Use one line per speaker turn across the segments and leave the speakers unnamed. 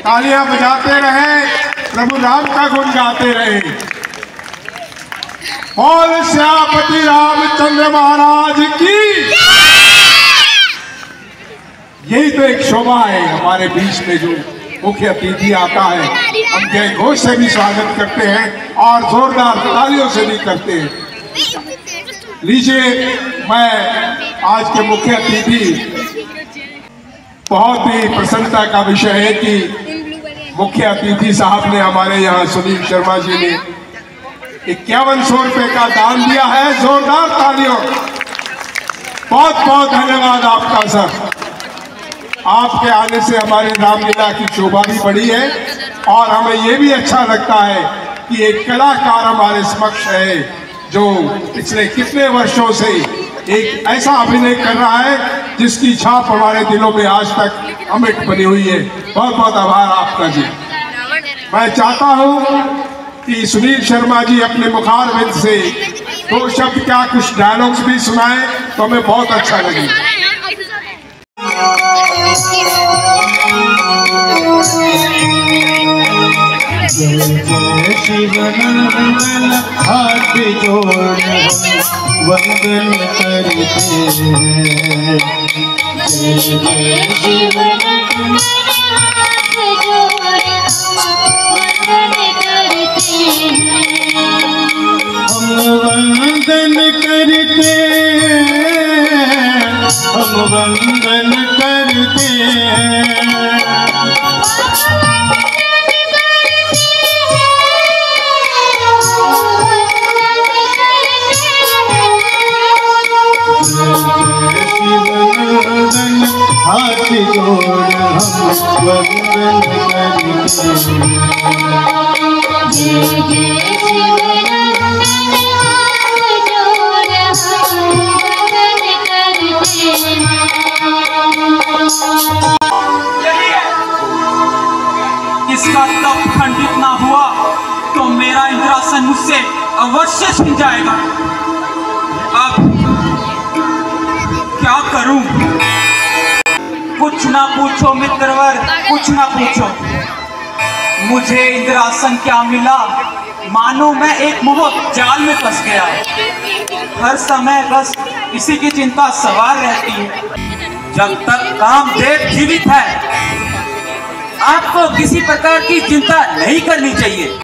तालियां बजाते रहे, प्रभु राम का गुण गाते रहे। और श्यामपति रामचंद्र महाराज की। यही तो एक शोभा है हमारे बीच में, जो मुख्य अतिथि आता है हम जय घोष से भी स्वागत करते हैं और जोरदार तालियों से भी करते हैं। लीजिए, मैं आज के मुख्य अतिथि, बहुत ही प्रसन्नता का विषय है कि मुख्य अतिथि साहब ने हमारे यहाँ सुनील शर्मा जी ने 5100 रुपये का दान दिया है। जोरदार तालियों। बहुत बहुत धन्यवाद आपका सर। आपके आने से हमारे रामलीला की शोभा भी बढ़ी है और हमें ये भी अच्छा लगता है कि एक कलाकार हमारे समक्ष है जो पिछले कितने वर्षों से एक ऐसा अभिनय कर रहा है जिसकी छाप हमारे दिलों में आज तक अमिट बनी हुई है। बहुत बहुत आभार आपका जी। मैं चाहता हूँ कि सुनील शर्मा जी अपने मुखारबिंद से 2 शब्द क्या कुछ डायलॉग्स भी सुनाएं तो हमें बहुत अच्छा लगे।
जय जय शिव नंदन हाथ जोड़ वंदन करते हैं। जय जय शिव नंदन हाथ जोड़ वंदन करते हैं। हम वंदन करते, हम वंदन करते हैं। हाथ जोड़ हम वंदन करते हैं। जय जय शिव नंदन हाथ जोड़ हम वंदन करते हैं।
इसका तप खंडित ना हुआ तो मेरा इंद्रासन मुझसे अवश्य छिन जाएगा। अब क्या करूं? कुछ ना पूछो मित्रवर, कुछ ना पूछो। मुझे इंद्रासन क्या मिला, मानो मैं एक मोह जाल में फंस गया। हर समय बस इसी की चिंता सवार रहती है। जब तक कामदेव जीवित है आपको किसी प्रकार की चिंता नहीं करनी चाहिए।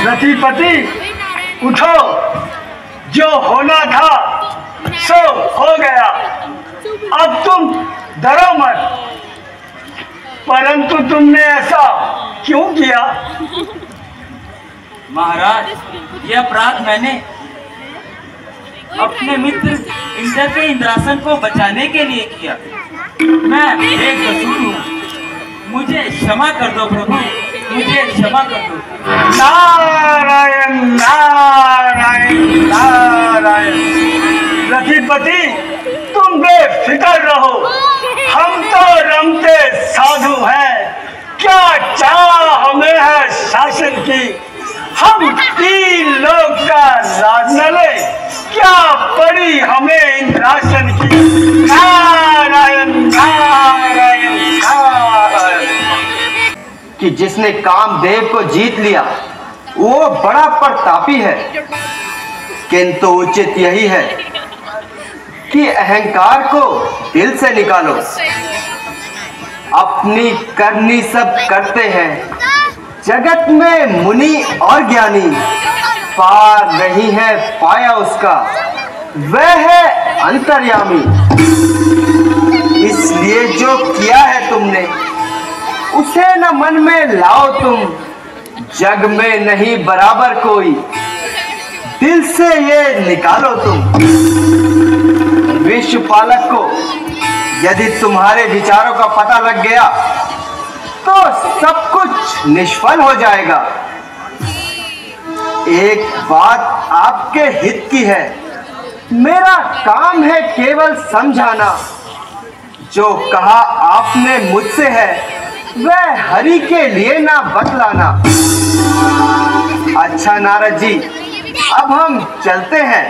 रतिपति उठो, जो होना था सो हो गया। अब तुम डरो मत। परंतु तुमने ऐसा क्यों किया?
महाराज, यह अपराध मैंने अपने मित्र इंद्र के इंद्रासन को बचाने के लिए किया। मैं बेकसूर हूँ, मुझे क्षमा कर दो प्रभु, मुझे क्षमा कर दो।
नारायण नारायण नारायण। रतिपति तुम बेफिक्र रहो, हम तो रमते साधु हैं। क्या चाह हमें है शासन की, हम 3 लोक का राज न ले, क्या पड़ी हमें इंद्रासन की। नारायण नारायण नारायण।
कि जिसने कामदेव को जीत लिया वो बड़ा प्रतापी है, किंतु उचित यही है कि अहंकार को दिल से निकालो। अपनी करनी सब करते हैं, जगत में मुनि और ज्ञानी, पार नहीं है पाया उसका, वह है अंतर्यामी। इसलिए जो किया है तुमने उसे न मन में लाओ तुम, जग में नहीं बराबर कोई, दिल से ये निकालो तुम। विश्व पालक को यदि तुम्हारे विचारों का पता लग गया तो सब कुछ निष्फल हो जाएगा। एक बात आपके हित की है, मेरा काम है केवल समझाना। जो कहा आपने मुझसे है वह हरि के लिए ना बतलाना। अच्छा नारद जी, अब हम चलते हैं।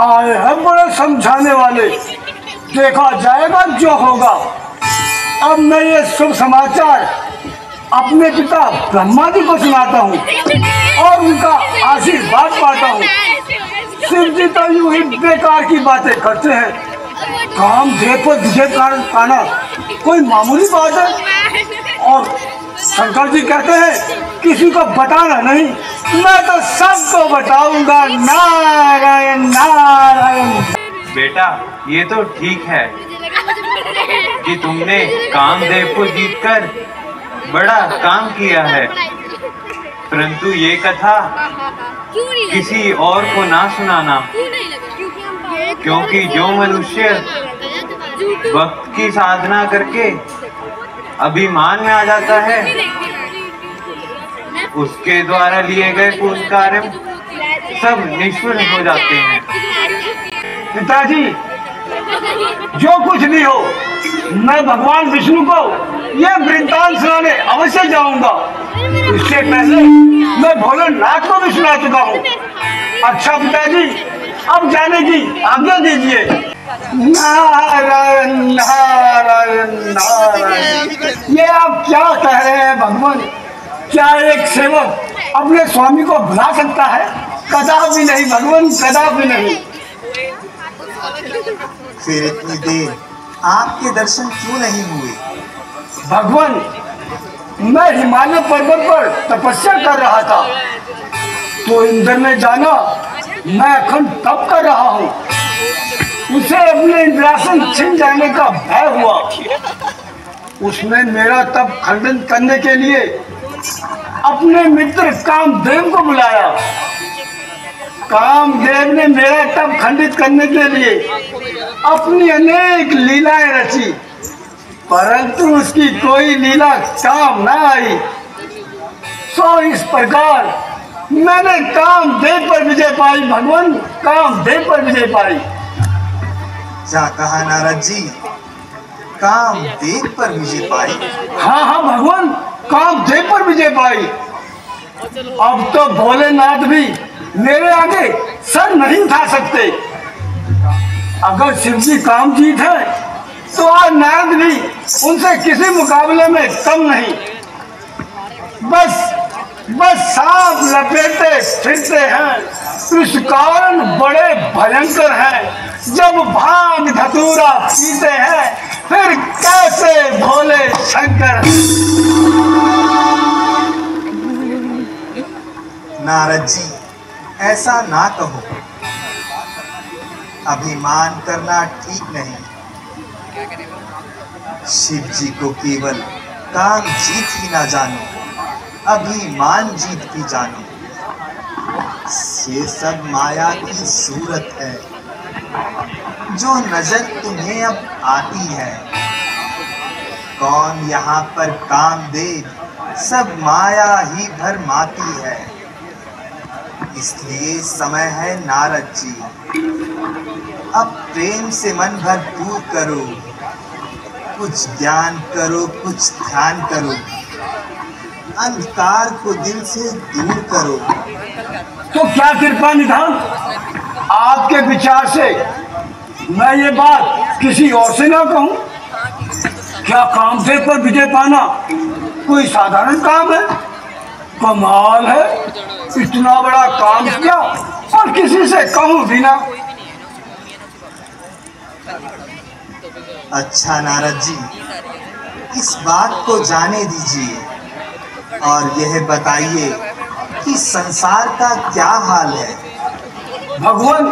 आए हैं बड़े समझाने वाले, देखा जाएगा जो होगा। अब मैं ये शुभ समाचार अपने पिता ब्रह्मा जी को सुनाता हूँ और उनका आशीर्वाद पाता हूँ। शिव जी तो यूं ही बेकार की बातें करते हैं। काम देव पर विजय पाना कोई मामूली बात है। और शंकर जी कहते हैं किसी को बताना नहीं, मैं तो सबको बताऊंगा। नारायण नारायण।
बेटा, ये तो ठीक है कि तुमने कामदेव को जीतकर बड़ा काम किया है, परंतु ये कथा किसी और को ना सुनाना, क्योंकि जो मनुष्य वक्त की साधना करके अभिमान में आ जाता है, उसके द्वारा लिए गए पुण्य कार्य सब निष्फल हो जाते हैं।
पिताजी, जो कुछ भी हो, मैं भगवान विष्णु को यह वृत्तांत सुनाने अवश्य जाऊंगा। इससे पहले मैं भोलेनाथ को भी सुना चुका हूँ। अच्छा पिताजी, अब जाने की आज्ञा दीजिए। नारायण नारायण नारायण। ये आप क्या कह रहे हैं भगवान? क्या एक सेवक अपने स्वामी को भुला सकता है? कदापि नहीं भगवान, कदापि नहीं।
फिर इतनी देर आपके दर्शन क्यों नहीं हुए?
भगवान, मैं हिमालय पर्वत पर तपस्या कर रहा था, तो इंद्र ने जाना मैं अखंड तप कर रहा हूँ। उसे अपने इंद्रासन छिन जाने का भय हुआ। उसने मेरा तप खंडन करने के लिए अपने मित्र कामदेव को बुलाया। कामदेव ने मेरा तप खंडित करने के लिए अपनी अनेक लीलाएं रची, परंतु उसकी कोई लीला काम न आई। सो इस प्रकार मैंने कामदेव पर विजय पाई। भगवान, कामदेव पर विजय पाई।
क्या कहा नारद जी? कामदेव पर विजय पाई?
हाँ हाँ भगवान, कामदेव पर विजय पाई। अब तो भोलेनाथ भी मेरे आगे सर नहीं उठा सकते। अगर शिव जी काम जीत है तो आज नारद भी उनसे किसी मुकाबले में कम नहीं। बस सांप लपेटे फिरते हैं, इस कारण बड़े भयंकर हैं। जब भांग धतूरा पीते हैं फिर कैसे भोले शंकर।
नारद जी, ऐसा ना कहो। अभिमान करना ठीक नहीं। शिव जी को केवल काम जीत ही ना जानो, अभिमान जीत भी जानो। ये सब माया की सूरत है जो नजर तुम्हें अब आती है। कौन यहाँ पर कामदेव, सब माया ही भरमाती है। इसलिए समय है नारद जी, अब प्रेम से मन भरपूर करो। कुछ ज्ञान करो, कुछ ध्यान करो, अंधकार को दिल से दूर करो।
तो क्या कृपा निधान, आपके विचार से मैं ये बात किसी और से ना कहूं? क्या कामदेव पर विजय पाना कोई साधारण काम है? कमाल है, इतना बड़ा काम किया और किसी से कहूं भी ना।
अच्छा नारद जी, इस बात को जाने दीजिए और यह बताइए कि संसार का क्या हाल है।
भगवान,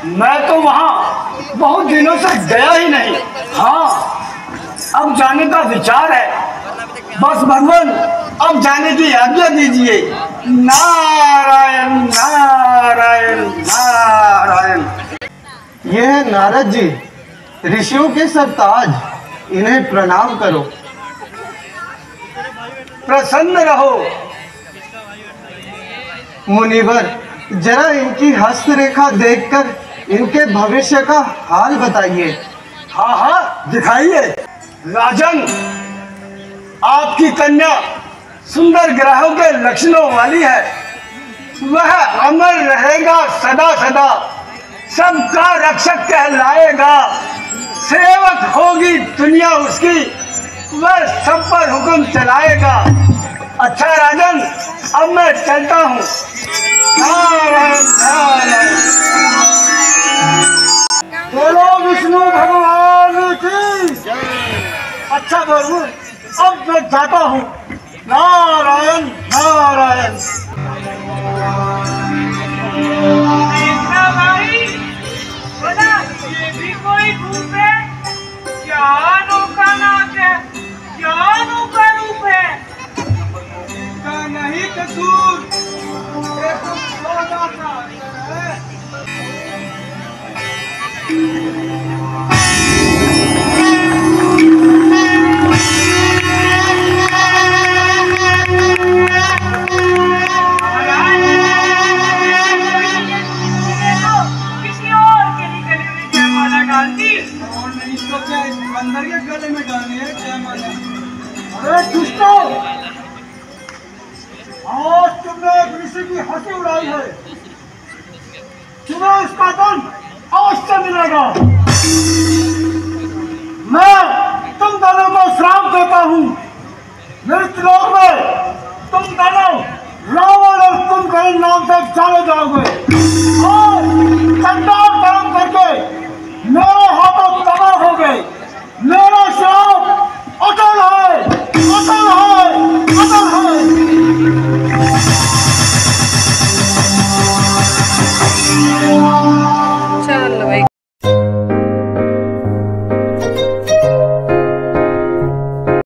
मैं तो वहाँ बहुत दिनों से गया ही नहीं। हाँ, अब जाने का विचार है। बस भगवान, अब जाने की आज्ञा दीजिए। नारायण नारायण नारायण।
यह है नारद जी, ऋषियों के सरताज इन्हें प्रणाम करो।
प्रसन्न रहो।
मुनिवर, जरा इनकी हस्तरेखा देखकर इनके भविष्य का हाल बताइए।
हाँ हाँ दिखाइए। राजन, आपकी कन्या सुंदर ग्रहों के लक्षणों वाली है। वह अमर रहेगा सदा सदा, सबका रक्षक कहलाएगा। सेवक होगी दुनिया उसकी, वह सब पर हुक्म चलाएगा। अच्छा राजन, अब मैं चलता हूँ। नारायण नारायण। बोलो विष्णु भगवान की। अच्छा बाबू, अब मैं जाता हूँ। नारायण नारायण।
भाई बोला, ये भी कोई धूप है? क्या अनोखा नाच है, क्या अनोखा रूप है। इसका नहीं कसूर, ये तो सौदा का है।
अंदर के गले में डालनी है जयमाला। अरे दुष्टों, आज तुमने एक ऋषि की हंसी उड़ाई है। तुम्हें इसका दंड आज से मिलेगा। मैं तुम दोनों को श्राप देता हूँ। मृत्युलोक में तुम दोनों रावण और कुंभकर्ण नाम से जाने जाओगे। और